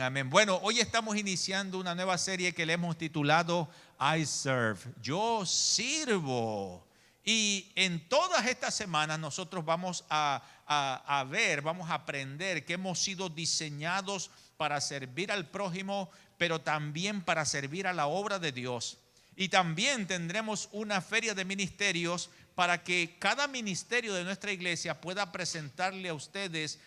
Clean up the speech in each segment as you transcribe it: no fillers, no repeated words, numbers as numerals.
amén. Bueno, hoy estamos iniciando una nueva serie que le hemos titulado I Serve. Yo sirvo. Y en todas estas semanas nosotros vamos a ver, vamos a aprender que hemos sido diseñados para servir al prójimo, pero también para servir a la obra de Dios. Y también tendremos una feria de ministerios para que cada ministerio de nuestra iglesia pueda presentarle a ustedes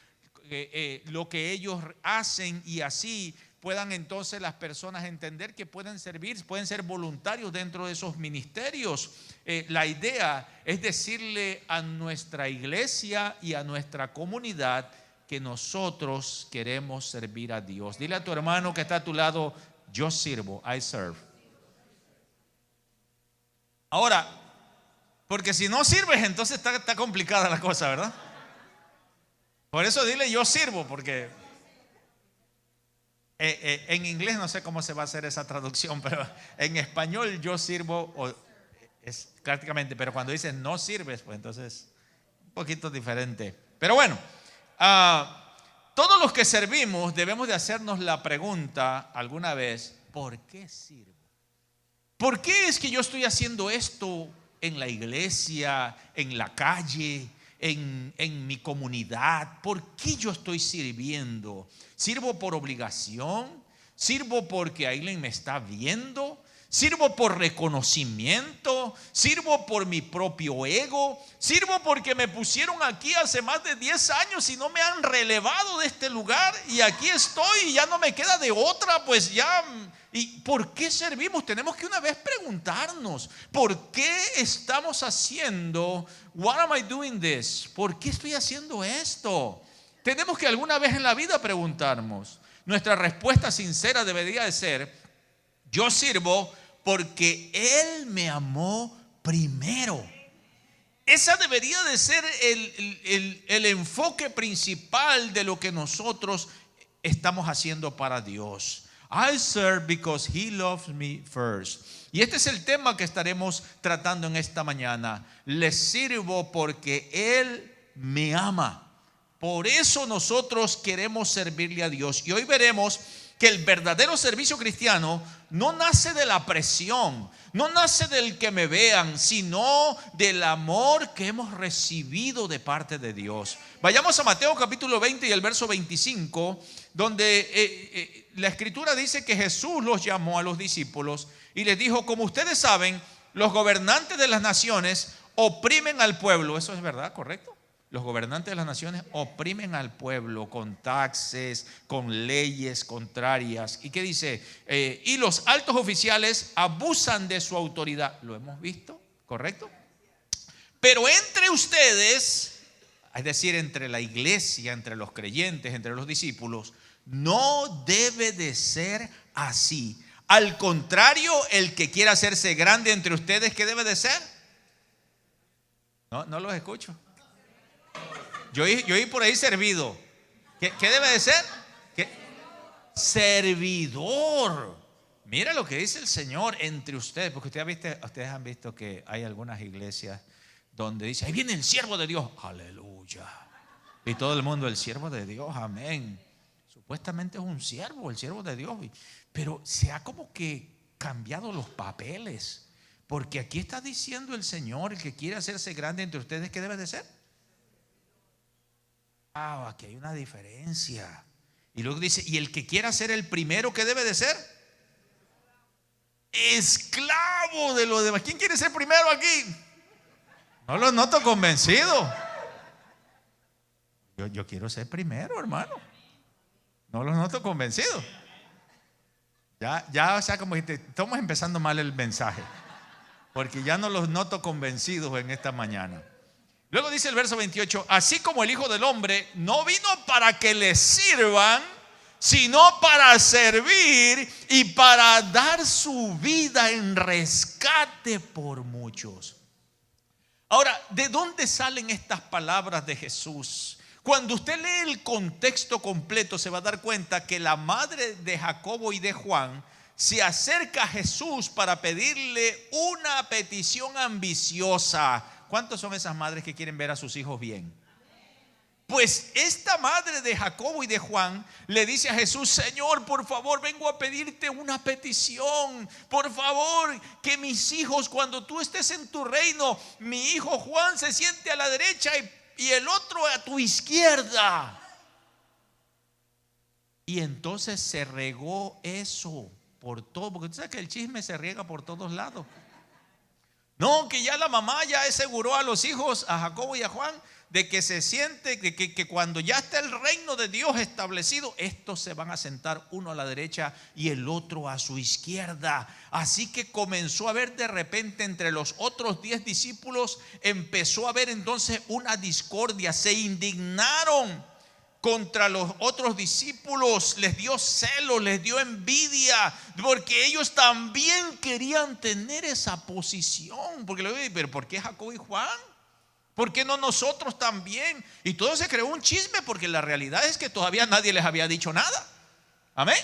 lo que ellos hacen, y así puedan entonces las personas entender que pueden servir, pueden ser voluntarios dentro de esos ministerios. La idea es decirle a nuestra iglesia y a nuestra comunidad que nosotros queremos servir a Dios. Dile a tu hermano que está a tu lado: yo sirvo, I serve. Ahora, porque si no sirves, entonces está complicada la cosa, ¿verdad? Por eso dile: yo sirvo, porque en inglés no sé cómo se va a hacer esa traducción, pero en español yo sirvo es prácticamente, pero cuando dices no sirves, pues entonces un poquito diferente. Pero bueno, todos los que servimos debemos de hacernos la pregunta alguna vez: ¿por qué sirvo? ¿Por qué es que yo estoy haciendo esto en la iglesia, en la calle, en mi comunidad? ¿Por qué yo estoy sirviendo? ¿Sirvo por obligación? ¿Sirvo porque alguien me está viendo? ¿Sirvo por reconocimiento? ¿Sirvo por mi propio ego? ¿Sirvo porque me pusieron aquí hace más de 10 años y no me han relevado de este lugar? Y aquí estoy y ya no me queda de otra, pues ya. ¿Y por qué servimos? Tenemos que una vez preguntarnos: ¿por qué estamos haciendo? What am I doing this? ¿Por qué estoy haciendo esto? Tenemos que alguna vez en la vida preguntarnos. Nuestra respuesta sincera debería de ser: yo sirvo porque Él me amó primero. Esa debería de ser el enfoque principal de lo que nosotros estamos haciendo para Dios. I serve because He loves me first. Y este es el tema que estaremos tratando en esta mañana. Le sirvo porque Él me ama. Por eso nosotros queremos servirle a Dios. Y hoy veremos que el verdadero servicio cristiano no nace de la presión, no nace del que me vean, sino del amor que hemos recibido de parte de Dios. Vayamos a Mateo capítulo 20 y el verso 25, donde la escritura dice que Jesús los llamó a los discípulos y les dijo: como ustedes saben, los gobernantes de las naciones oprimen al pueblo. Eso es verdad, correcto. Los gobernantes de las naciones oprimen al pueblo con taxes, con leyes contrarias. ¿Y qué dice? Y los altos oficiales abusan de su autoridad. ¿Lo hemos visto? ¿Correcto? Pero entre ustedes, es decir, entre la iglesia, entre los creyentes, entre los discípulos, no debe de ser así. Al contrario, el que quiera hacerse grande entre ustedes, ¿qué debe de ser? No los escucho. Yo oí por ahí servido. ¿Qué debe de ser? ¿Qué? Servidor. Mira lo que dice el Señor: entre ustedes. Porque ustedes han visto que hay algunas iglesias donde dice: ahí viene el siervo de Dios. Aleluya. Y todo el mundo: el siervo de Dios, amén. Supuestamente es un siervo, el siervo de Dios. Pero se ha como que cambiado los papeles. Porque aquí está diciendo el Señor: el que quiere hacerse grande entre ustedes, ¿qué debe de ser? Aquí hay una diferencia. Y luego dice: y el que quiera ser el primero, ¿qué debe de ser? Esclavo de los demás. ¿Quién quiere ser primero aquí? No los noto convencidos. Yo quiero ser primero, hermano. No los noto convencidos. Ya, o sea, como que estamos empezando mal el mensaje, porque ya no los noto convencidos en esta mañana. Luego dice el verso 28: así como el Hijo del Hombre no vino para que le sirvan, sino para servir y para dar su vida en rescate por muchos. Ahora, ¿de dónde salen estas palabras de Jesús? Cuando usted lee el contexto completo, se va a dar cuenta que la madre de Jacobo y de Juan se acerca a Jesús para pedirle una petición ambiciosa. ¿Cuántos son esas madres que quieren ver a sus hijos bien? Pues esta madre de Jacobo y de Juan le dice a Jesús: Señor, por favor, vengo a pedirte una petición. Por favor, que mis hijos, cuando tú estés en tu reino, mi hijo Juan se siente a la derecha y el otro a tu izquierda. Y entonces se regó eso por todo, porque tú sabes que el chisme se riega por todos lados. No, que ya la mamá ya aseguró a los hijos, a Jacobo y a Juan, de que se siente que cuando ya está el reino de Dios establecido, estos se van a sentar uno a la derecha y el otro a su izquierda. Así que comenzó a haber de repente entre los otros 10 discípulos, empezó a haber entonces una discordia. Se indignaron contra los otros discípulos, les dio celo, les dio envidia, porque ellos también querían tener esa posición. Porque le digo: pero ¿por qué Jacobo y Juan? ¿Por qué no nosotros también? Y todo se creó un chisme, porque la realidad es que todavía nadie les había dicho nada. Amén.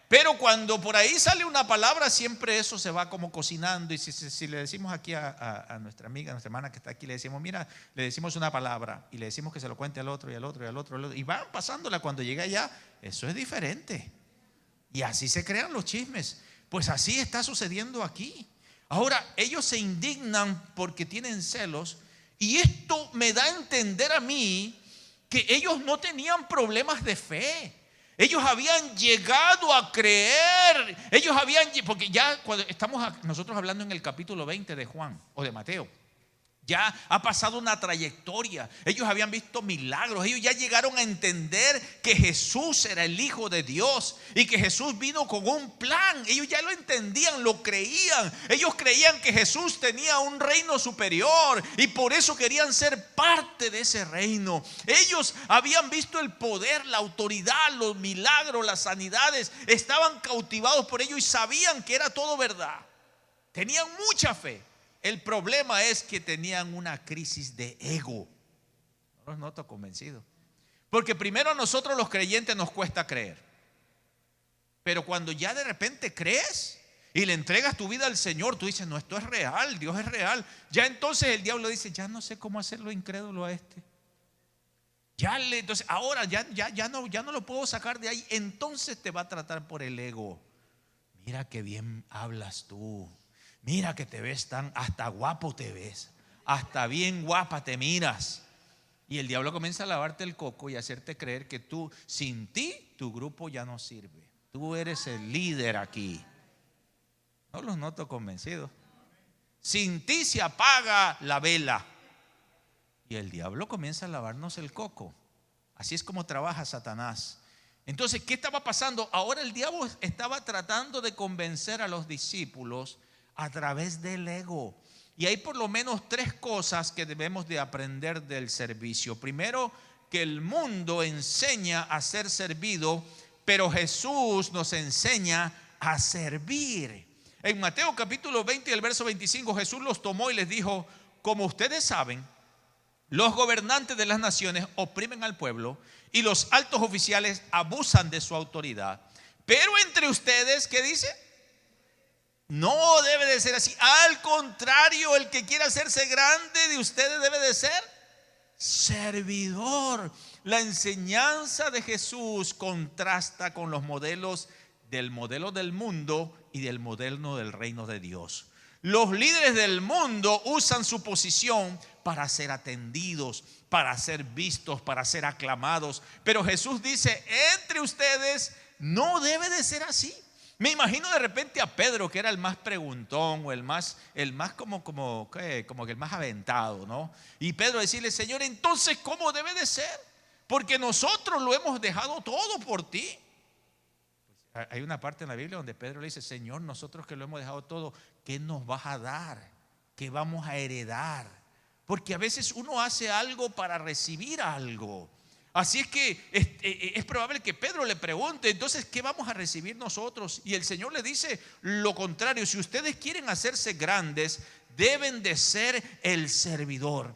Pero cuando por ahí sale una palabra, siempre eso se va como cocinando. Y si le decimos aquí a nuestra amiga, a nuestra hermana que está aquí, le decimos: mira, le decimos una palabra y le decimos que se lo cuente al otro y al otro y al otro, y van pasándola. Cuando llega allá, eso es diferente. Y así se crean los chismes. Pues así está sucediendo aquí. Ahora, ellos se indignan porque tienen celos. Y esto me da a entender a mí que ellos no tenían problemas de fe. Ellos habían llegado a creer. Porque ya cuando estamos nosotros hablando en el capítulo 20 de Juan o de Mateo, ya ha pasado una trayectoria. Ellos habían visto milagros. Ellos ya llegaron a entender que Jesús era el Hijo de Dios y que Jesús vino con un plan. Ellos ya lo entendían, lo creían. Ellos creían que Jesús tenía un reino superior y por eso querían ser parte de ese reino. Ellos habían visto el poder, la autoridad, los milagros, las sanidades. Estaban cautivados por ello y sabían que era todo verdad. Tenían mucha fe. El problema es que tenían una crisis de ego. No los noto convencidos. Porque primero a nosotros los creyentes nos cuesta creer. Pero cuando ya de repente crees y le entregas tu vida al Señor, tú dices: no, esto es real, Dios es real. Ya entonces el diablo dice: ya no sé cómo hacerlo incrédulo a este. Entonces ahora ya no lo puedo sacar de ahí. Entonces te va a tratar por el ego. Mira qué bien hablas tú. Mira que te ves hasta guapo te ves, hasta bien guapa te miras. Y el diablo comienza a lavarte el coco y hacerte creer que tú, sin ti, tu grupo ya no sirve. Tú eres el líder aquí. No los noto convencidos. Sin ti se apaga la vela. Y el diablo comienza a lavarnos el coco. Así es como trabaja Satanás. Entonces, ¿qué estaba pasando? Ahora el diablo estaba tratando de convencer a los discípulos a través del ego. Y hay por lo menos 3 cosas que debemos de aprender del servicio. Primero, que el mundo enseña a ser servido, pero Jesús nos enseña a servir. En Mateo capítulo 20 y el verso 25, Jesús los tomó y les dijo: como ustedes saben, los gobernantes de las naciones oprimen al pueblo y los altos oficiales abusan de su autoridad. Pero entre ustedes, ¿qué dice? No debe de ser así. Al contrario, el que quiera hacerse grande de ustedes debe de ser servidor. La enseñanza de Jesús contrasta con los modelos del modelo del mundo y del modelo del reino de Dios. Los líderes del mundo usan su posición para ser atendidos, para ser vistos, para ser aclamados. Pero Jesús dice: entre ustedes no debe de ser así. Me imagino de repente a Pedro, que era el más preguntón o el más como que el más aventado, ¿no? Y Pedro decirle: Señor, entonces ¿cómo debe de ser? Porque nosotros lo hemos dejado todo por ti. Pues hay una parte en la Biblia donde Pedro le dice: Señor, nosotros que lo hemos dejado todo, ¿qué nos vas a dar? ¿Qué vamos a heredar? Porque a veces uno hace algo para recibir algo. Así es que es probable que Pedro le pregunte: entonces, ¿qué vamos a recibir nosotros? Y el Señor le dice lo contrario: si ustedes quieren hacerse grandes, deben de ser el servidor.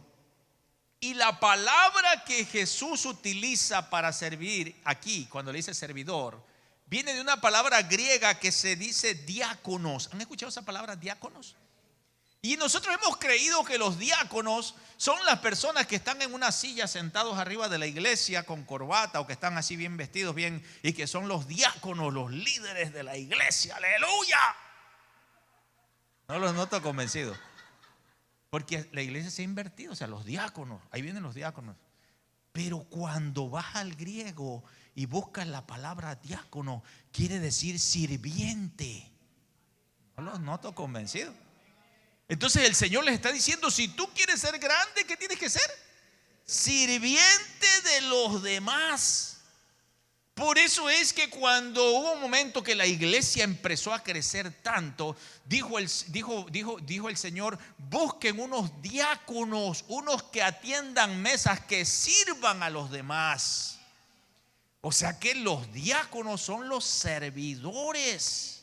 Y la palabra que Jesús utiliza para servir aquí, cuando le dice servidor, viene de una palabra griega que se dice diáconos. ¿Han escuchado esa palabra, diáconos? Y nosotros hemos creído que los diáconos son las personas que están en una silla sentados arriba de la iglesia con corbata o que están así bien vestidos bien y que son los diáconos, los líderes de la iglesia. ¡Aleluya! No los noto convencidos. Porque la iglesia se ha invertido, o sea, los diáconos, ahí vienen los diáconos. Pero cuando vas al griego y buscas la palabra diácono, quiere decir sirviente. No los noto convencidos. Entonces el Señor les está diciendo, si tú quieres ser grande, ¿qué tienes que ser? Sirviente de los demás. Por eso es que cuando hubo un momento que la iglesia empezó a crecer tanto, dijo el Señor, busquen unos diáconos, unos que atiendan mesas, que sirvan a los demás. O sea que los diáconos son los servidores.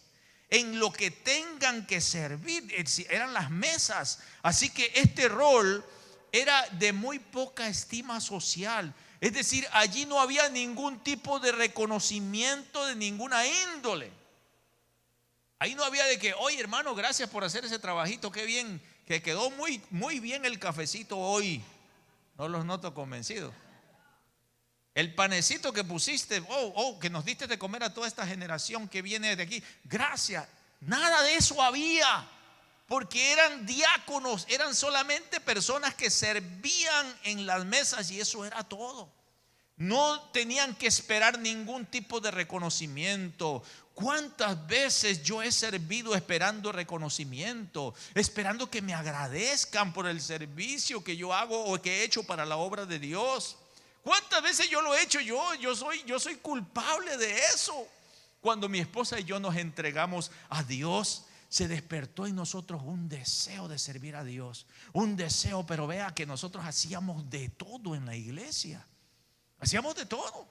En lo que tengan que servir, eran las mesas. Así que este rol era de muy poca estima social. Es decir, allí no había ningún tipo de reconocimiento de ninguna índole. Ahí no había de que, oye hermano, gracias por hacer ese trabajito, qué bien, que quedó muy, muy bien el cafecito hoy. No los noto convencidos. El panecito que pusiste, que nos diste de comer a toda esta generación que viene de aquí, gracias. Nada de eso había, porque eran diáconos, eran solamente personas que servían en las mesas y eso era todo. No tenían que esperar ningún tipo de reconocimiento. ¿Cuántas veces yo he servido esperando reconocimiento, esperando que me agradezcan por el servicio que yo hago o que he hecho para la obra de Dios? ¿Cuántas veces yo lo he hecho? Yo soy culpable de eso. Cuando mi esposa y yo nos entregamos a Dios, se despertó en nosotros un deseo de servir a Dios. Un deseo, pero vea que nosotros hacíamos de todo en la iglesia. Hacíamos de todo.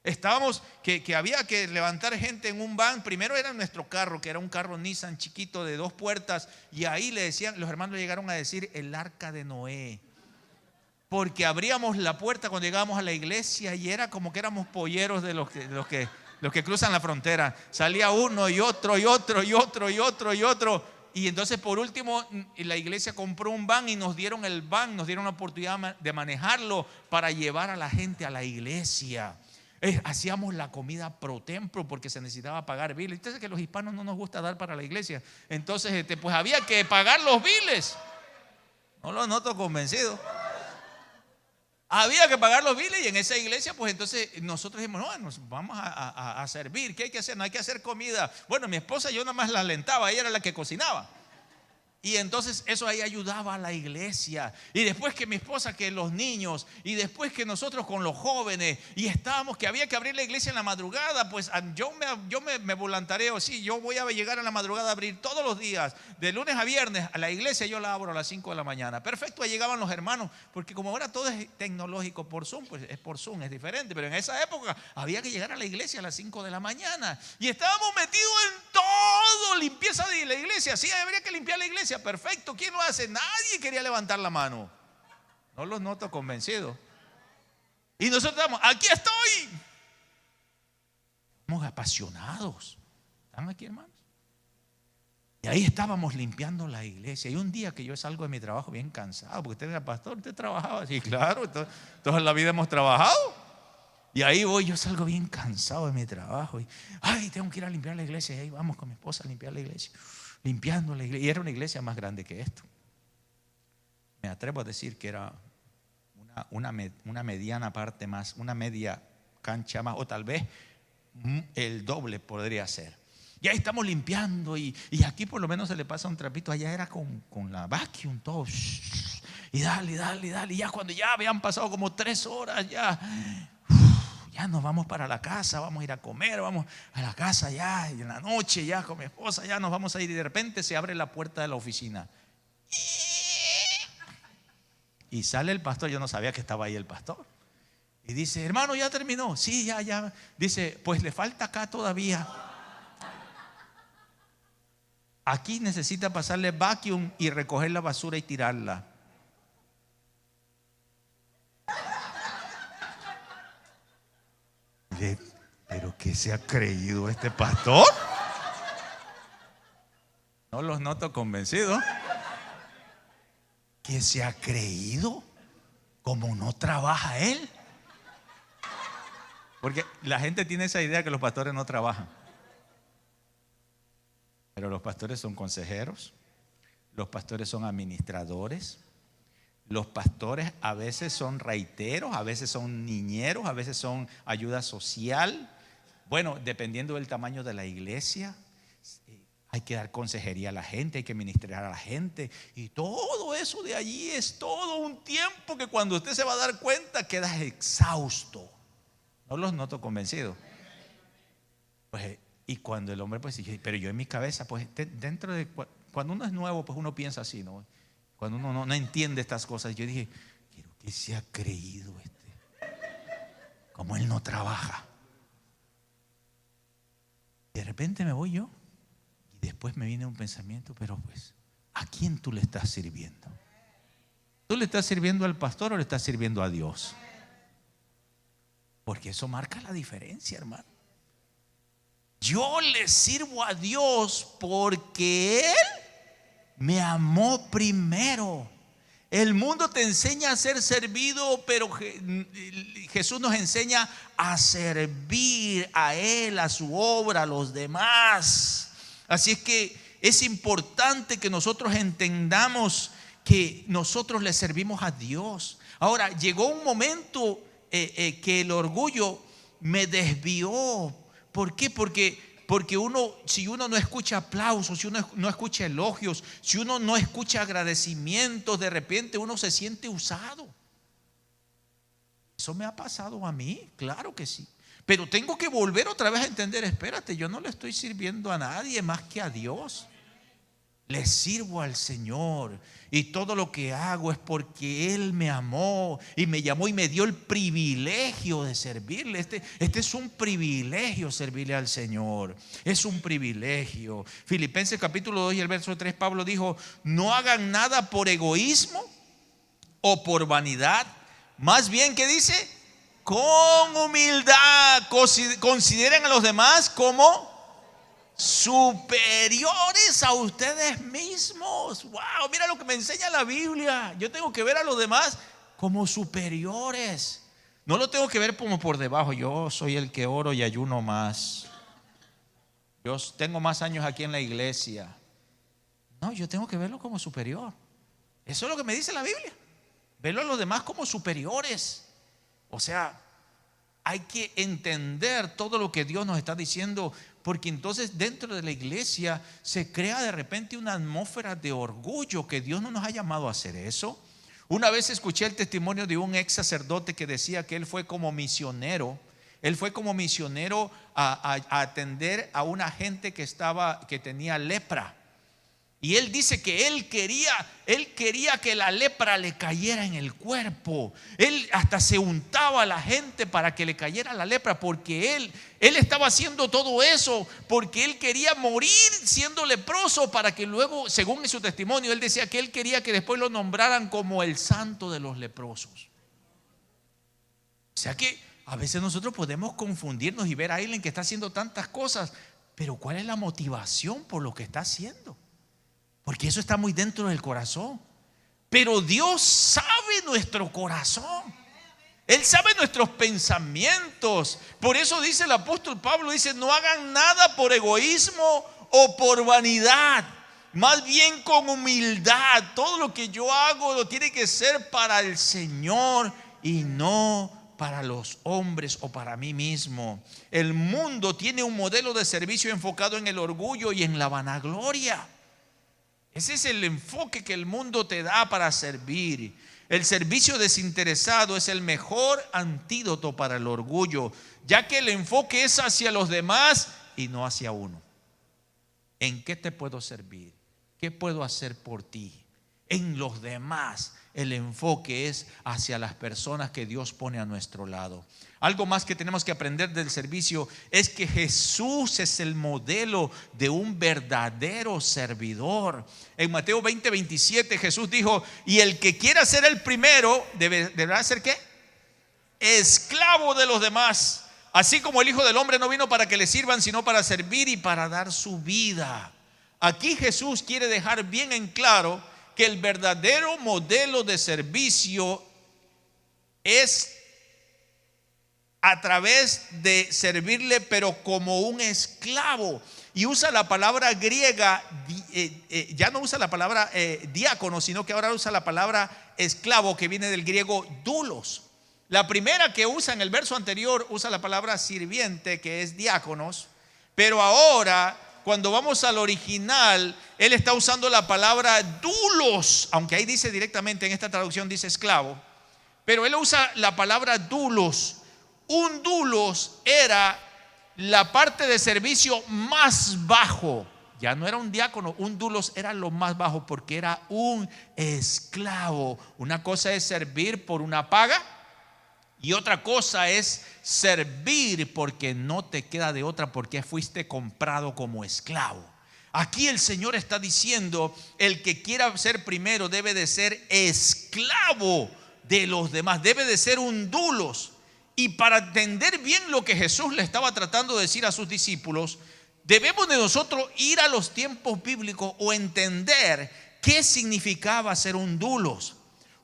Estábamos que había que levantar gente en un van. Primero era nuestro carro, que era un carro Nissan chiquito de 2 puertas. Y ahí le decían, los hermanos llegaron a decir el arca de Noé. Porque abríamos la puerta cuando llegábamos a la iglesia y era como que éramos polleros de los que cruzan la frontera. Salía uno y otro y otro y otro y otro y otro. Y entonces por último la iglesia compró un van y nos dieron el van, nos dieron la oportunidad de manejarlo para llevar a la gente a la iglesia. Hacíamos la comida pro templo porque se necesitaba pagar biles. Entonces que a los hispanos no nos gusta dar para la iglesia. Entonces pues había que pagar los biles. No los noto convencidos. Había que pagar los biles y en esa iglesia pues entonces nosotros dijimos, no, nos vamos a servir. ¿Qué hay que hacer? No hay que hacer comida. Bueno, mi esposa yo nada más la alentaba, ella era la que cocinaba. Y entonces eso ahí ayudaba a la iglesia. Y después que mi esposa, que los niños, y después que nosotros con los jóvenes, y estábamos que había que abrir la iglesia en la madrugada, pues yo me voluntareo, sí, yo voy a llegar a la madrugada a abrir todos los días, de lunes a viernes, a la iglesia yo la abro a las 5 de la mañana. Perfecto, ahí llegaban los hermanos, porque como ahora todo es tecnológico por Zoom, pues es por Zoom, es diferente, pero en esa época había que llegar a la iglesia a las 5 de la mañana. Y estábamos metidos en todo, limpieza de la iglesia, sí, habría que limpiar la iglesia. Perfecto, ¿quién lo hace? Nadie quería levantar la mano. No los noto convencidos. Y nosotros estamos, aquí estoy. Estamos apasionados. ¿Están aquí, hermanos? Y ahí estábamos limpiando la iglesia. Y un día que yo salgo de mi trabajo bien cansado, porque usted era pastor, usted trabajaba. Sí, claro, toda la vida hemos trabajado. Y ahí voy, yo salgo bien cansado de mi trabajo. Y, ay, tengo que ir a limpiar la iglesia. Y ahí vamos con mi esposa a limpiar la iglesia. Limpiando la iglesia. Y era una iglesia más grande que esto. Me atrevo a decir que era una mediana parte más, una media cancha más, o tal vez el doble podría ser. Y ahí estamos limpiando y aquí por lo menos se le pasa un trapito. Allá era con la vacuum todo. Y dale. Y ya cuando ya habían pasado como 3 horas ya nos vamos para la casa, vamos a ir a comer, vamos a la casa ya, y en la noche ya con mi esposa ya nos vamos a ir y de repente se abre la puerta de la oficina y sale el pastor. Yo no sabía que estaba ahí el pastor y dice, hermano, ¿ya terminó? Sí, ya. Dice, pues le falta acá todavía. Aquí necesita pasarle vacuum y recoger la basura y tirarla. ¿Pero qué se ha creído este pastor? No los noto convencidos. ¿Qué se ha creído? ¿Cómo no trabaja él? Porque la gente tiene esa idea que los pastores no trabajan. Pero los pastores son consejeros, los pastores son administradores, los pastores a veces son raiteros, a veces son niñeros, a veces son ayuda social. Bueno, dependiendo del tamaño de la iglesia, hay que dar consejería a la gente, hay que ministrar a la gente. Y todo eso de allí es todo un tiempo que cuando usted se va a dar cuenta queda exhausto. No los noto convencidos. Pues, y cuando el hombre pues dice, pero yo en mi cabeza, pues dentro de, cuando uno es nuevo, pues uno piensa así, ¿no? Cuando uno no entiende estas cosas, yo dije, quiero que se ha creído como él no trabaja. De repente me voy yo y después me viene un pensamiento, pero pues, ¿a quién tú le estás sirviendo? ¿Tú le estás sirviendo al pastor o le estás sirviendo a Dios? Porque eso marca la diferencia, hermano. Yo le sirvo a Dios porque Él me amó primero. El mundo te enseña a ser servido, pero Jesús nos enseña a servir a Él, a su obra, a los demás. Así es que es importante que nosotros entendamos que nosotros le servimos a Dios. Ahora, llegó un momento que el orgullo me desvió. ¿Por qué? Porque si uno no escucha aplausos, si uno no escucha elogios, si uno no escucha agradecimientos, de repente uno se siente usado. Eso me ha pasado a mí, claro que sí. Pero tengo que volver otra vez a entender, espérate, yo no le estoy sirviendo a nadie más que a Dios. Le sirvo al Señor y todo lo que hago es porque Él me amó y me llamó y me dio el privilegio de servirle. Este es un privilegio, servirle al Señor. Es un privilegio. Filipenses capítulo 2 y el verso 3, Pablo dijo: no hagan nada por egoísmo o por vanidad. Más bien, ¿qué dice? Con humildad consideren a los demás como superiores a ustedes mismos. Wow, mira lo que me enseña la Biblia. Yo tengo que ver a los demás como superiores. No lo tengo que ver como por debajo. Yo soy el que oro y ayuno más. Yo tengo más años aquí en la iglesia. No, yo tengo que verlo como superior. Eso es lo que me dice la Biblia. Verlo a los demás como superiores. O sea, hay que entender todo lo que Dios nos está diciendo, porque entonces dentro de la iglesia se crea de repente una atmósfera de orgullo, que Dios no nos ha llamado a hacer eso. Una vez escuché el testimonio de un ex sacerdote que decía que él fue como misionero. Él fue como misionero a atender a una gente que tenía lepra. Y él dice que él quería que la lepra le cayera en el cuerpo. Él hasta se untaba a la gente para que le cayera la lepra, porque él estaba haciendo todo eso porque él quería morir siendo leproso, para que luego, según su testimonio, él decía que él quería que después lo nombraran como el santo de los leprosos. O sea que a veces nosotros podemos confundirnos y ver a alguien que está haciendo tantas cosas, pero ¿cuál es la motivación por lo que está haciendo? Porque eso está muy dentro del corazón. Pero Dios sabe nuestro corazón. Él sabe nuestros pensamientos. Por eso dice el apóstol Pablo, dice: no hagan nada por egoísmo o por vanidad, más bien con humildad. Todo lo que yo hago lo tiene que ser para el Señor y no para los hombres o para mí mismo. El mundo tiene un modelo de servicio enfocado en el orgullo y en la vanagloria. Ese es el enfoque que el mundo te da para servir. El servicio desinteresado es el mejor antídoto para el orgullo, ya que el enfoque es hacia los demás y no hacia uno. ¿En qué te puedo servir? ¿Qué puedo hacer por ti? En los demás. El enfoque es hacia las personas que Dios pone a nuestro lado. Algo más que tenemos que aprender del servicio es que Jesús es el modelo de un verdadero servidor. En Mateo 20:27 Jesús dijo: y el que quiera ser el primero deberá ser ¿qué? Esclavo de los demás. Así como el Hijo del Hombre no vino para que le sirvan, sino para servir y para dar su vida. Aquí Jesús quiere dejar bien en claro que el verdadero modelo de servicio es a través de servirle, pero como un esclavo. Y usa la palabra griega, ya no usa la palabra diácono, sino que ahora usa la palabra esclavo, que viene del griego doulos. La primera que usa en el verso anterior usa la palabra sirviente, que es diáconos, pero ahora cuando vamos al original, él está usando la palabra doulos, aunque ahí dice directamente, en esta traducción dice esclavo, pero él usa la palabra doulos. Un doulos era la parte de servicio más bajo. Ya no era un diácono, un doulos era lo más bajo porque era un esclavo. Una cosa es servir por una paga y otra cosa es servir porque no te queda de otra, porque fuiste comprado como esclavo. Aquí el Señor está diciendo: el que quiera ser primero debe de ser esclavo de los demás, debe de ser un doulos. Y para entender bien lo que Jesús le estaba tratando de decir a sus discípulos, debemos de nosotros ir a los tiempos bíblicos o entender qué significaba ser un doulos.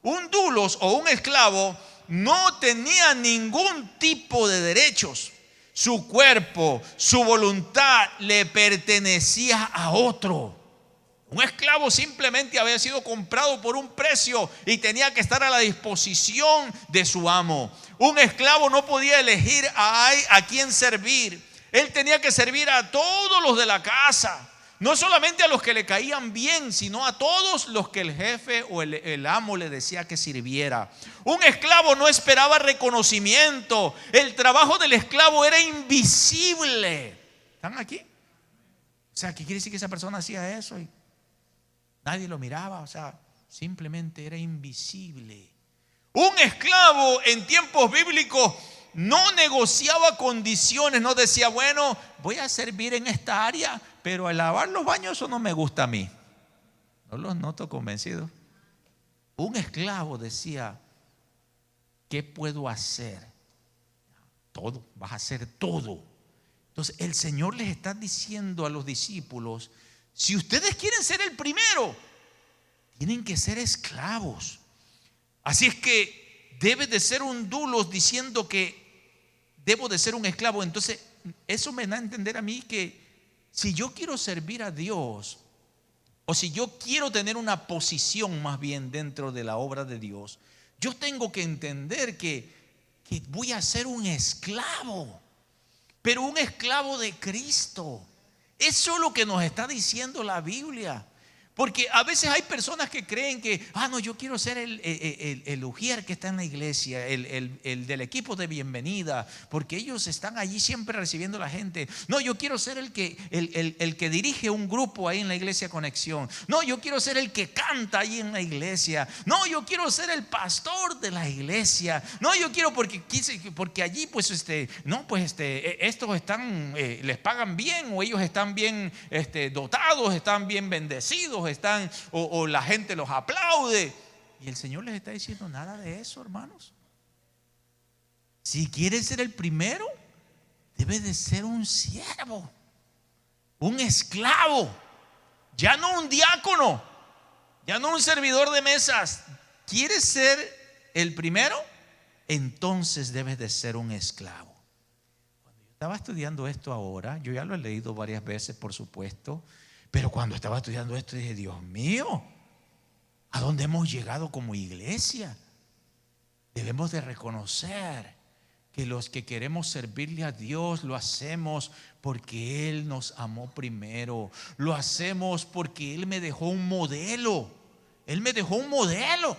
Un doulos o un esclavo no tenía ningún tipo de derechos. Su cuerpo, su voluntad le pertenecía a otro. Un esclavo simplemente había sido comprado por un precio y tenía que estar a la disposición de su amo. Un esclavo no podía elegir a quién servir. Él tenía que servir a todos los de la casa. No solamente a los que le caían bien, sino a todos los que el jefe o el amo le decía que sirviera. Un esclavo no esperaba reconocimiento. El trabajo del esclavo era invisible. ¿Están aquí? O sea, ¿qué quiere decir que esa persona hacía eso? Y nadie lo miraba, o sea, simplemente era invisible. Un esclavo en tiempos bíblicos no negociaba condiciones, no decía, bueno, voy a servir en esta área, pero al lavar los baños eso no me gusta a mí. No los noto convencidos. Un esclavo decía, ¿qué puedo hacer? Todo, vas a hacer todo. Entonces el Señor les está diciendo a los discípulos: si ustedes quieren ser el primero, tienen que ser esclavos. Así es que debe de ser un doulos diciendo que debo de ser un esclavo. Entonces eso me da a entender a mí que si yo quiero servir a Dios, o si yo quiero tener una posición más bien dentro de la obra de Dios, yo tengo que entender que voy a ser un esclavo, pero un esclavo de Cristo. Eso es lo que nos está diciendo la Biblia. Porque a veces hay personas que creen que, no, yo quiero ser el ujier que está en la iglesia, el del equipo de bienvenida, porque ellos están allí siempre recibiendo a la gente. No, yo quiero ser el que dirige un grupo ahí en la iglesia Conexión. No, yo quiero ser el que canta ahí en la iglesia. No, yo quiero ser el pastor de la iglesia. No, yo quiero porque allí pues estos están, les pagan bien, o ellos están bien dotados, están bien bendecidos, o la gente los aplaude. Y el Señor les está diciendo: nada de eso, hermanos. Si quieres ser el primero, debe de ser un siervo, un esclavo, ya no un diácono, ya no un servidor de mesas. ¿Quieres ser el primero? Entonces debes de ser un esclavo. Cuando yo estaba estudiando esto ahora, yo ya lo he leído varias veces, por supuesto, pero cuando estaba estudiando esto dije: Dios mío, ¿a dónde hemos llegado como iglesia? Debemos de reconocer que los que queremos servirle a Dios lo hacemos porque Él nos amó primero. Lo hacemos porque Él me dejó un modelo. Él me dejó un modelo.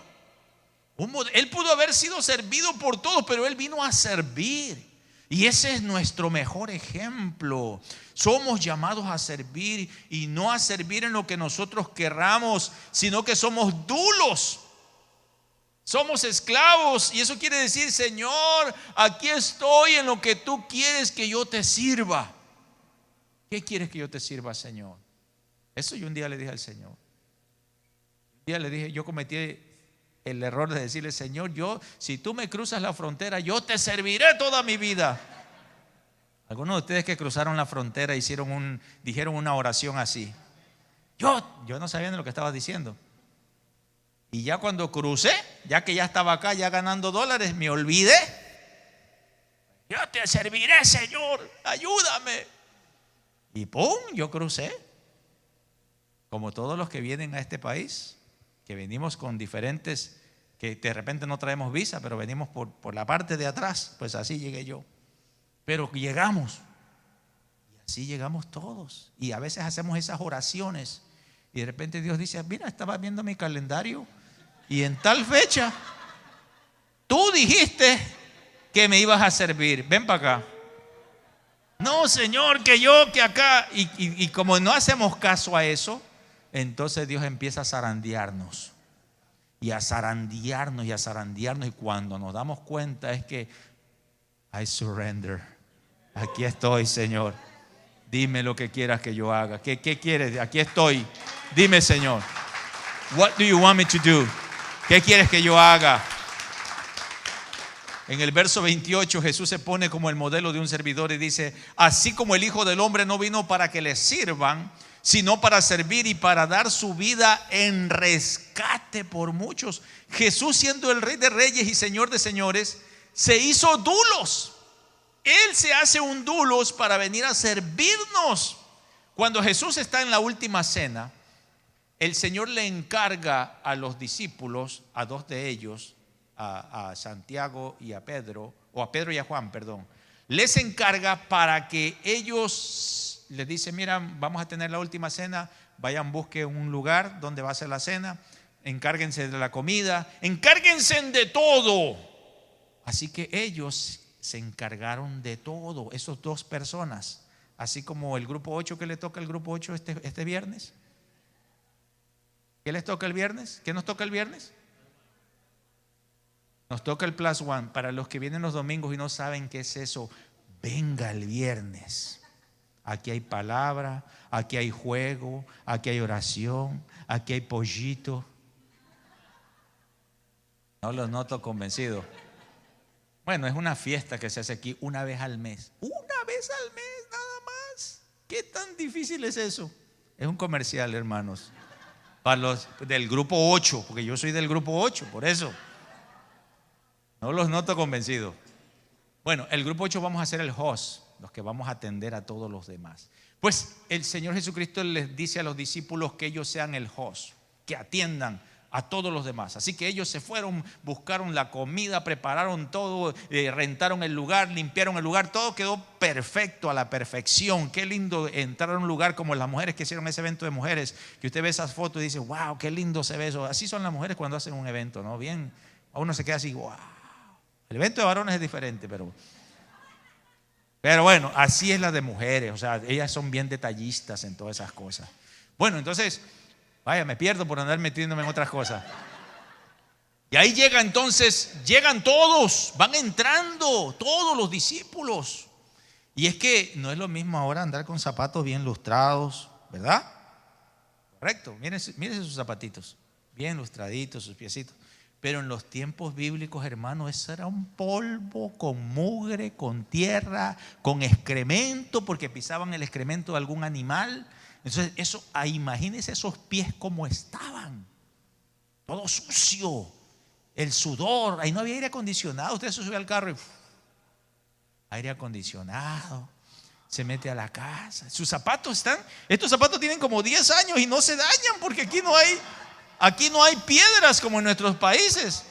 Él pudo haber sido servido por todos, pero Él vino a servir. Y ese es nuestro mejor ejemplo. Somos llamados a servir, y no a servir en lo que nosotros querramos, sino que somos doulos. Somos esclavos, y eso quiere decir: Señor, aquí estoy en lo que tú quieres que yo te sirva. ¿Qué quieres que yo te sirva, Señor? Eso yo un día le dije al Señor. Un día le dije, yo cometí el error de decirle: Señor, si tú me cruzas la frontera, yo te serviré toda mi vida. Algunos de ustedes que cruzaron la frontera dijeron una oración así. Yo no sabía de lo que estaba diciendo. Y ya cuando crucé, ya que ya estaba acá, ya ganando dólares, me olvidé. Yo te serviré, Señor, ayúdame. Y ¡pum! Yo crucé. Como todos los que vienen a este país, que venimos con diferentes, que de repente no traemos visa, pero venimos por la parte de atrás, pues así llegué yo. Pero llegamos. Y así llegamos todos. Y a veces hacemos esas oraciones. Y de repente Dios dice, mira, estaba viendo mi calendario y en tal fecha tú dijiste que me ibas a servir. Ven para acá. No, Señor, que yo, que acá. Y como no hacemos caso a eso, entonces Dios empieza a zarandearnos. Y a zarandearnos y a zarandearnos. Y cuando nos damos cuenta es que I surrender. Aquí estoy, Señor. Dime lo que quieras que yo haga. ¿Qué quieres? Aquí estoy. Dime, Señor. What do you want me to do? ¿Qué quieres que yo haga? En el verso 28 Jesús se pone como el modelo de un servidor y dice, así como el Hijo del Hombre no vino para que le sirvan, sino para servir y para dar su vida en rescate por muchos. Jesús, siendo el Rey de Reyes y Señor de Señores, se hizo dulos. Él se hace un dulos para venir a servirnos. Cuando Jesús está en la última cena, el Señor le encarga a los discípulos, a dos de ellos, a Santiago y a Pedro, o a Pedro y a Juan, perdón, les encarga para que ellos les dice, mira, vamos a tener la última cena, vayan, busquen un lugar donde va a ser la cena, encárguense de la comida, encárguense de todo. Así que ellos se encargaron de todo, esos dos personas, así como el grupo 8 que le toca al grupo 8 este viernes. ¿Qué les toca el viernes? ¿Qué nos toca el viernes? Nos toca el Plus One. Para los que vienen los domingos y no saben qué es eso, venga el viernes. Aquí hay palabra, aquí hay juego, aquí hay oración, aquí hay pollito. No los noto convencidos. Bueno, es una fiesta que se hace aquí una vez al mes. Una vez al mes, nada más. ¿Qué tan difícil es eso? Es un comercial, hermanos. Para los del grupo 8, porque yo soy del grupo 8, por eso. No los noto convencidos. Bueno, el grupo 8 vamos a ser el host, los que vamos a atender a todos los demás. Pues el Señor Jesucristo les dice a los discípulos que ellos sean el host, que atiendan a todos los demás. Así que ellos se fueron, buscaron la comida, prepararon todo, rentaron el lugar, limpiaron el lugar, todo quedó perfecto, a la perfección. Qué lindo entrar a un lugar como las mujeres que hicieron ese evento de mujeres, que usted ve esas fotos y dice, wow, qué lindo se ve eso. Así son las mujeres cuando hacen un evento, ¿no? Bien, a uno se queda así, wow. El evento de varones es diferente, pero bueno, así es la de mujeres. O sea, ellas son bien detallistas en todas esas cosas. Bueno, entonces, vaya, me pierdo por andar metiéndome en otras cosas. Y ahí llegan todos, van entrando todos los discípulos. Y es que no es lo mismo ahora andar con zapatos bien lustrados, ¿verdad? Correcto, mírense sus zapatitos, bien lustraditos, sus piecitos. Pero en los tiempos bíblicos, hermanos, eso era un polvo con mugre, con tierra, con excremento, porque pisaban el excremento de algún animal. Entonces, eso, imagínense esos pies como estaban, todo sucio, el sudor. Ahí no había aire acondicionado. Usted se sube al carro y aire acondicionado, se mete a la casa. Sus zapatos estos zapatos tienen como 10 años y no se dañan, porque aquí no hay piedras como en nuestros países.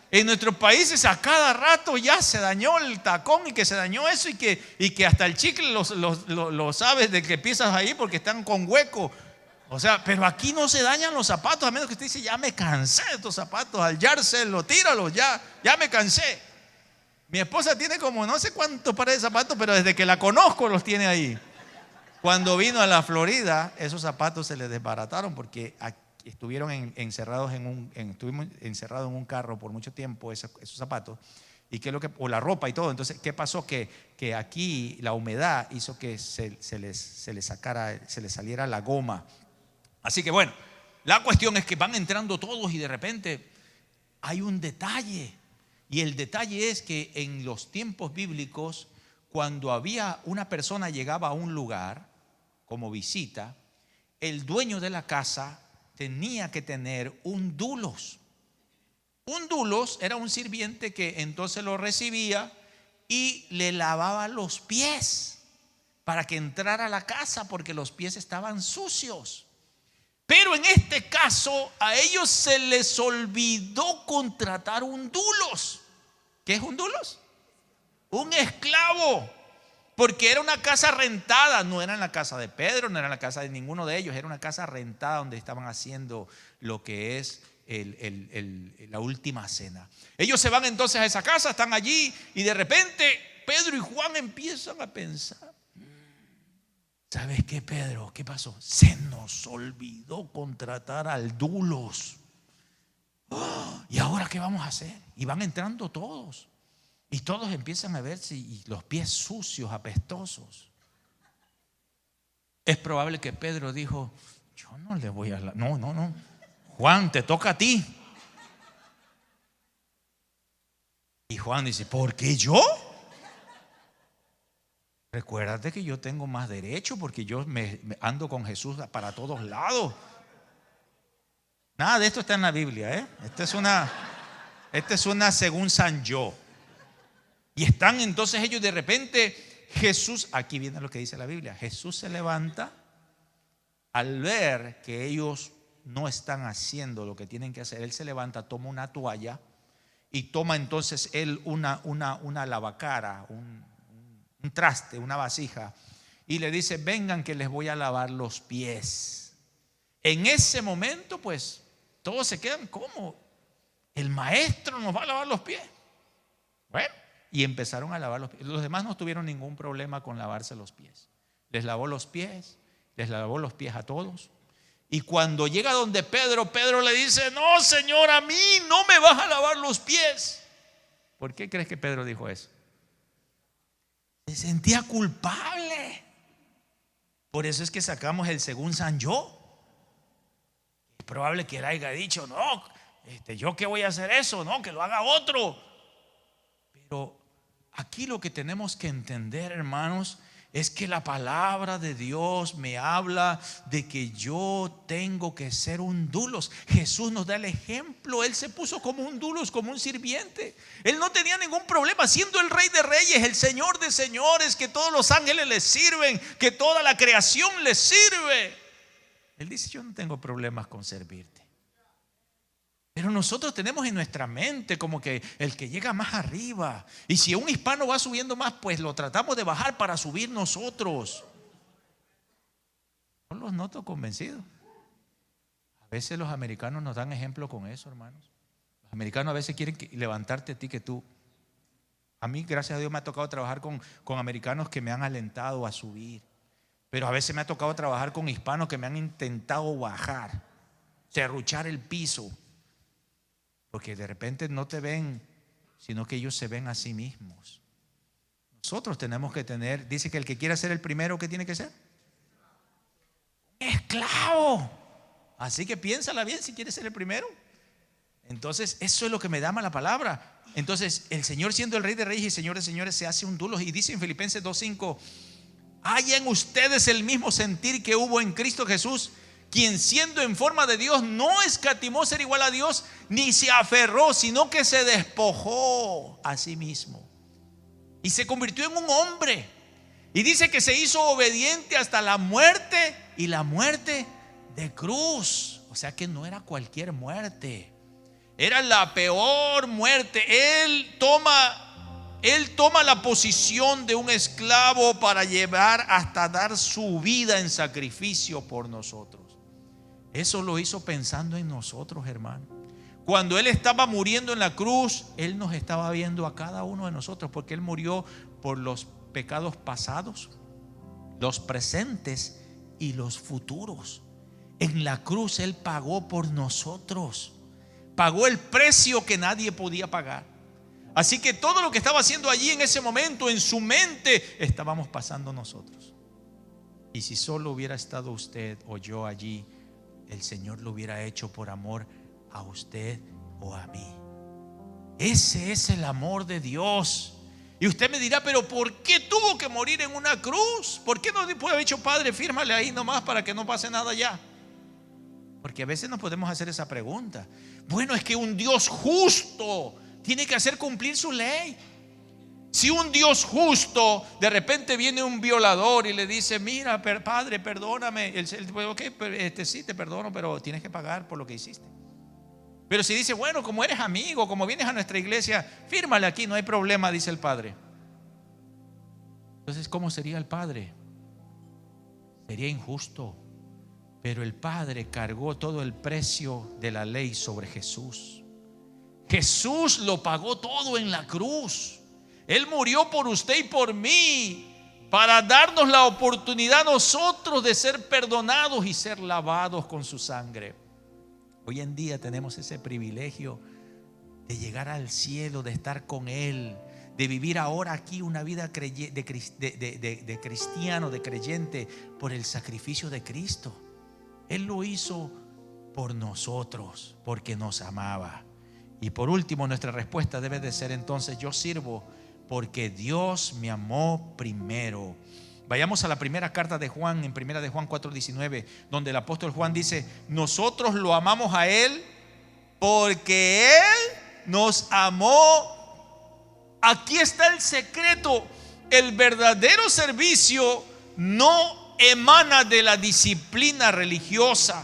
En nuestros países a cada rato ya se dañó el tacón y que se dañó eso y que hasta el chicle lo sabes de que pisas ahí porque están con hueco. O sea, pero aquí no se dañan los zapatos, a menos que usted dice, ya me cansé de estos zapatos, al yárselo, tíralos, ya me cansé. Mi esposa tiene como no sé cuántos pares de zapatos, pero desde que la conozco los tiene ahí. Cuando vino a la Florida, esos zapatos se le desbarataron porque estuvieron encerrados estuvimos encerrados en un carro por mucho tiempo, esos zapatos, y o la ropa y todo. Entonces, ¿qué pasó? Que aquí la humedad hizo que se les saliera la goma. Así que bueno, la cuestión es que van entrando todos y de repente hay un detalle. Y el detalle es que en los tiempos bíblicos, cuando una persona llegaba a un lugar como visita, el dueño de la casa tenía que tener un dulos. Un dulos era un sirviente que entonces lo recibía y le lavaba los pies para que entrara a la casa, porque los pies estaban sucios. Pero en este caso a ellos se les olvidó contratar un dulos. ¿Qué es un dulos? Un esclavo. Porque era una casa rentada, no era en la casa de Pedro, no era en la casa de ninguno de ellos, era una casa rentada donde estaban haciendo lo que es la última cena. Ellos se van entonces a esa casa, están allí y de repente Pedro y Juan empiezan a pensar: ¿sabes qué, Pedro? ¿Qué pasó? Se nos olvidó contratar al dulos. ¿Y ahora qué vamos a hacer? Y van entrando todos. Y todos empiezan a verse y los pies sucios, apestosos. Es probable que Pedro dijo: yo no le voy a... No. Juan, te toca a ti. Y Juan dice: ¿por qué yo? Recuérdate que yo tengo más derecho porque yo me ando con Jesús para todos lados. Nada de esto está en la Biblia, ¿eh? Esta es una según San Yo. Y están entonces ellos de repente, Jesús, aquí viene lo que dice la Biblia, Jesús se levanta al ver que ellos no están haciendo lo que tienen que hacer. Él se levanta, toma una toalla y toma entonces él una lavacara, un traste, una vasija, y le dice: vengan que les voy a lavar los pies. En ese momento pues todos se quedan como: el maestro nos va a lavar los pies. Bueno, y empezaron a lavar los pies. Los demás no tuvieron ningún problema con lavarse los pies. Les lavó los pies a todos. Y cuando llega donde Pedro, Pedro le dice: no, Señor, a mí no me vas a lavar los pies. ¿Por qué crees que Pedro dijo eso? Se sentía culpable. Por eso es que sacamos el según San Yo. Es probable que él haya dicho: no, yo qué voy a hacer eso, no, que lo haga otro. Pero aquí lo que tenemos que entender, hermanos, es que la palabra de Dios me habla de que yo tengo que ser un dulos. Jesús nos da el ejemplo. Él se puso como un dulos, como un sirviente. Él no tenía ningún problema, siendo el Rey de Reyes, el Señor de Señores, que todos los ángeles le sirven, que toda la creación le sirve. Él dice: yo no tengo problemas con servirte. Pero nosotros tenemos en nuestra mente como que el que llega más arriba, y si un hispano va subiendo más, pues lo tratamos de bajar para subir nosotros. No los noto convencidos. A veces los americanos nos dan ejemplo con eso, hermanos. Los americanos a veces quieren levantarte a ti que tú. A mí, gracias a Dios, me ha tocado trabajar con americanos que me han alentado a subir. Pero a veces me ha tocado trabajar con hispanos que me han intentado bajar, serruchar el piso. Porque de repente no te ven, sino que ellos se ven a sí mismos. Nosotros tenemos que tener, dice que el que quiera ser el primero, ¿qué tiene que ser? Esclavo. Así que piénsala bien si quieres ser el primero. Entonces eso es lo que me da la palabra. Entonces el Señor, siendo el Rey de Reyes y Señor de Señores, se hace un dulos. Y dice en Filipenses 2:5: haya en ustedes el mismo sentir que hubo en Cristo Jesús, quien siendo en forma de Dios no escatimó ser igual a Dios, ni se aferró, sino que se despojó a sí mismo y se convirtió en un hombre. Y dice que se hizo obediente hasta la muerte, y la muerte de cruz. O sea que no era cualquier muerte, era la peor muerte. Él toma la posición de un esclavo para llevar hasta dar su vida en sacrificio por nosotros. Eso lo hizo pensando en nosotros, hermano. Cuando Él estaba muriendo en la cruz, Él nos estaba viendo a cada uno de nosotros, porque Él murió por los pecados pasados, los presentes y los futuros. En la cruz Él pagó por nosotros, pagó el precio que nadie podía pagar. Así que todo lo que estaba haciendo allí en ese momento, en su mente, estábamos pasando nosotros. Y si solo hubiera estado usted o yo allí, el Señor lo hubiera hecho por amor a usted o a mí. Ese es el amor de Dios. Y usted me dirá: pero ¿por qué tuvo que morir en una cruz? ¿Por qué no le puede haber dicho: Padre, fírmale ahí nomás para que no pase nada ya? Porque a veces nos podemos hacer esa pregunta. Bueno, es que un Dios justo tiene que hacer cumplir su ley. Si un Dios justo, de repente viene un violador y le dice: mira, padre, perdóname. Él dice: ok, sí, te perdono, pero tienes que pagar por lo que hiciste. Pero si dice: bueno, como eres amigo, como vienes a nuestra iglesia, fírmale aquí, no hay problema, dice el padre. Entonces, ¿cómo sería el padre? Sería injusto. Pero el Padre cargó todo el precio de la ley sobre Jesús. Jesús lo pagó todo en la cruz. Él murió por usted y por mí, para darnos la oportunidad a nosotros de ser perdonados y ser lavados con su sangre. Hoy en día tenemos ese privilegio de llegar al cielo, de estar con Él, de vivir ahora aquí una vida de cristiano, de creyente, por el sacrificio de Cristo. Él lo hizo por nosotros, porque nos amaba. Y por último, nuestra respuesta debe de ser entonces: yo sirvo porque Dios me amó primero. Vayamos a la primera carta de Juan, en primera de Juan 4:19, donde el apóstol Juan dice: nosotros lo amamos a Él porque Él nos amó. Aquí está el secreto. El verdadero servicio no emana de la disciplina religiosa,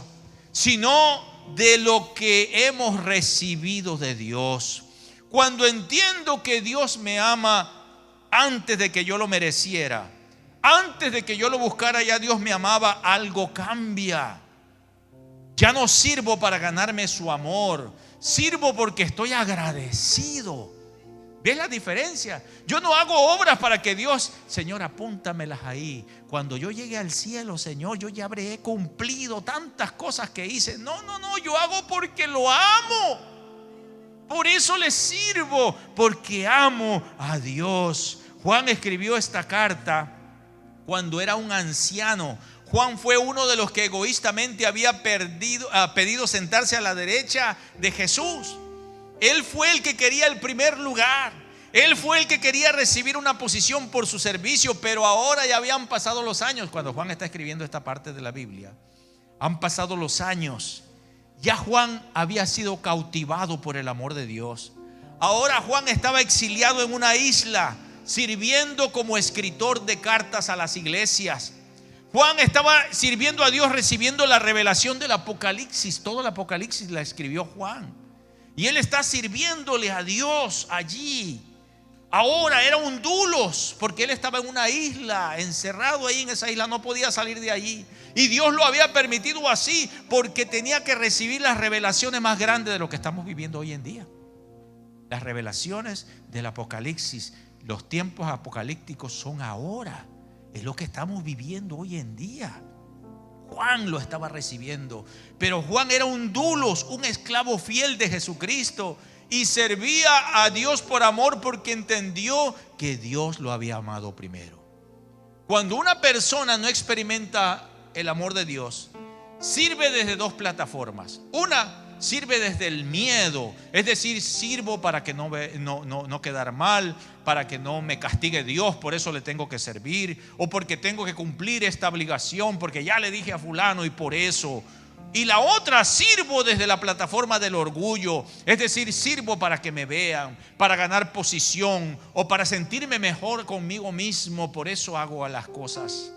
sino de lo que hemos recibido de Dios. Cuando entiendo que Dios me ama antes de que yo lo mereciera, antes de que yo lo buscara, ya Dios me amaba, algo cambia. Ya no sirvo para ganarme su amor, sirvo porque estoy agradecido. ¿Ves la diferencia? Yo no hago obras para que Dios: Señor, apúntamelas ahí. Cuando yo llegue al cielo, Señor, yo ya habré cumplido tantas cosas que hice. No, yo hago porque lo amo. Por eso le sirvo, porque amo a Dios. Juan escribió esta carta cuando era un anciano. Juan fue uno de los que egoístamente había pedido sentarse a la derecha de Jesús. Él fue el que quería el primer lugar. Él fue el que quería recibir una posición por su servicio. Pero ahora ya habían pasado los años. Cuando Juan está escribiendo esta parte de la Biblia, han pasado los años. Ya Juan había sido cautivado por el amor de Dios. Ahora Juan estaba exiliado en una isla, sirviendo como escritor de cartas a las iglesias. Juan estaba sirviendo a Dios, recibiendo la revelación del Apocalipsis. Todo el Apocalipsis la escribió Juan. Y él está sirviéndole a Dios allí. Ahora era un dulos, porque él estaba en una isla, encerrado ahí en esa isla, no podía salir de allí. Y Dios lo había permitido así, porque tenía que recibir las revelaciones más grandes de lo que estamos viviendo hoy en día. Las revelaciones del Apocalipsis, los tiempos apocalípticos son ahora. Es lo que estamos viviendo hoy en día. Juan lo estaba recibiendo, pero Juan era un dulos, un esclavo fiel de Jesucristo, y servía a Dios por amor, porque entendió que Dios lo había amado primero. Cuando una persona no experimenta el amor de Dios, sirve desde dos plataformas. Una, sirve desde el miedo, es decir, sirvo para que no quedar mal, para que no me castigue Dios, por eso le tengo que servir, o porque tengo que cumplir esta obligación, porque ya le dije a fulano y por eso. Y la otra, sirvo desde la plataforma del orgullo, es decir, sirvo para que me vean, para ganar posición o para sentirme mejor conmigo mismo, por eso hago las cosas.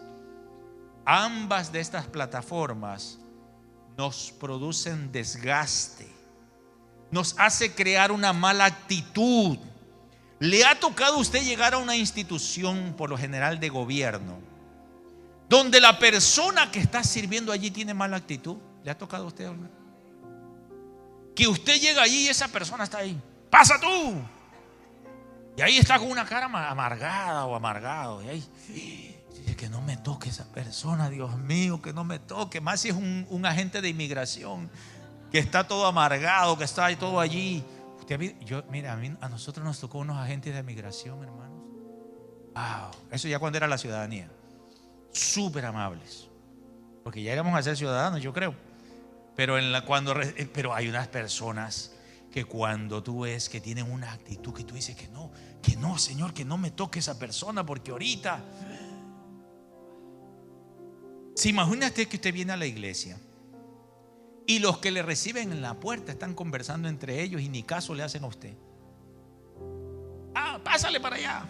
Ambas de estas plataformas nos producen desgaste, nos hace crear una mala actitud. ¿Le ha tocado a usted llegar a una institución, por lo general de gobierno, donde la persona que está sirviendo allí tiene mala actitud? ¿Le ha tocado a usted hablar? Que usted llega allí y esa persona está ahí: pasa tú. Y ahí está con una cara amargada o amargado. Y ahí: dice, que no me toque esa persona, Dios mío, que no me toque. Más si es un agente de inmigración que está todo amargado, que está todo allí. Mira, a nosotros nos tocó unos agentes de inmigración, hermanos. Wow, eso ya cuando era la ciudadanía. Súper amables, porque ya íbamos a ser ciudadanos, yo creo. Pero hay unas personas que cuando tú ves que tienen una actitud que tú dices que no, Señor, que no me toque esa persona, porque ahorita. ¿Se imagina usted que usted viene a la iglesia Y los que le reciben en la puerta están conversando entre ellos y ni caso le hacen a usted. Pásale para allá.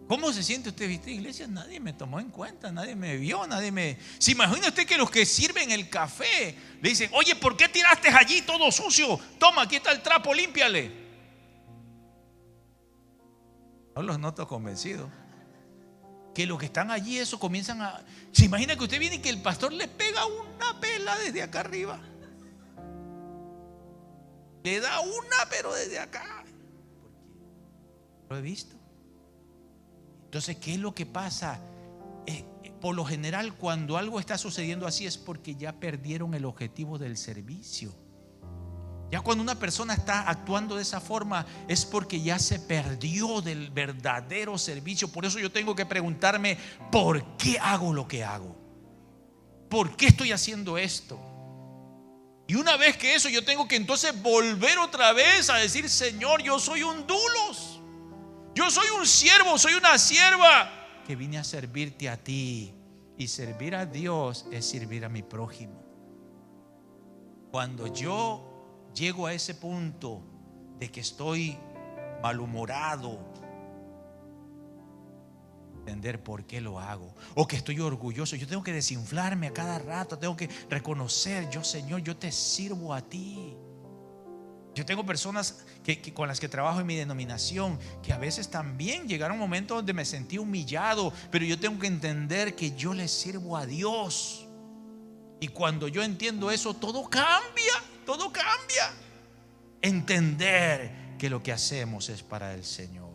¿Cómo se siente usted? ¿Viste, iglesia? Nadie me tomó en cuenta, nadie me vio, nadie me... ¿Se imagina usted que los que sirven el café le dicen: oye, ¿por qué tiraste allí todo sucio? Toma, aquí está el trapo, límpiale. No los noto convencidos. Que los que están allí, eso comienzan a... ¿Se imagina que usted viene y que el pastor le pega una pela desde acá arriba? Le da una, pero desde acá. Lo he visto. Entonces, ¿qué es lo que pasa? Por lo general, cuando algo está sucediendo así, es porque ya perdieron el objetivo del servicio. Ya cuando una persona está actuando de esa forma, es porque ya se perdió del verdadero servicio. Por eso yo tengo que preguntarme: ¿por qué hago lo que hago? ¿Por qué estoy haciendo esto? Y una vez que eso, yo tengo que entonces volver otra vez a decir: Señor, yo soy un dulos, yo soy un siervo, soy una sierva que vine a servirte a ti. Y servir a Dios es servir a mi prójimo. Cuando yo llego a ese punto de que estoy malhumorado, entender por qué lo hago, o que estoy orgulloso, yo tengo que desinflarme a cada rato, tengo que reconocer: yo, Señor, yo te sirvo a ti. Yo tengo personas con las que trabajo en mi denominación que a veces también llegaron momentos donde me sentí humillado, pero yo tengo que entender que yo le sirvo a Dios. Y cuando yo entiendo eso, todo cambia, todo cambia. Entender que lo que hacemos es para el Señor.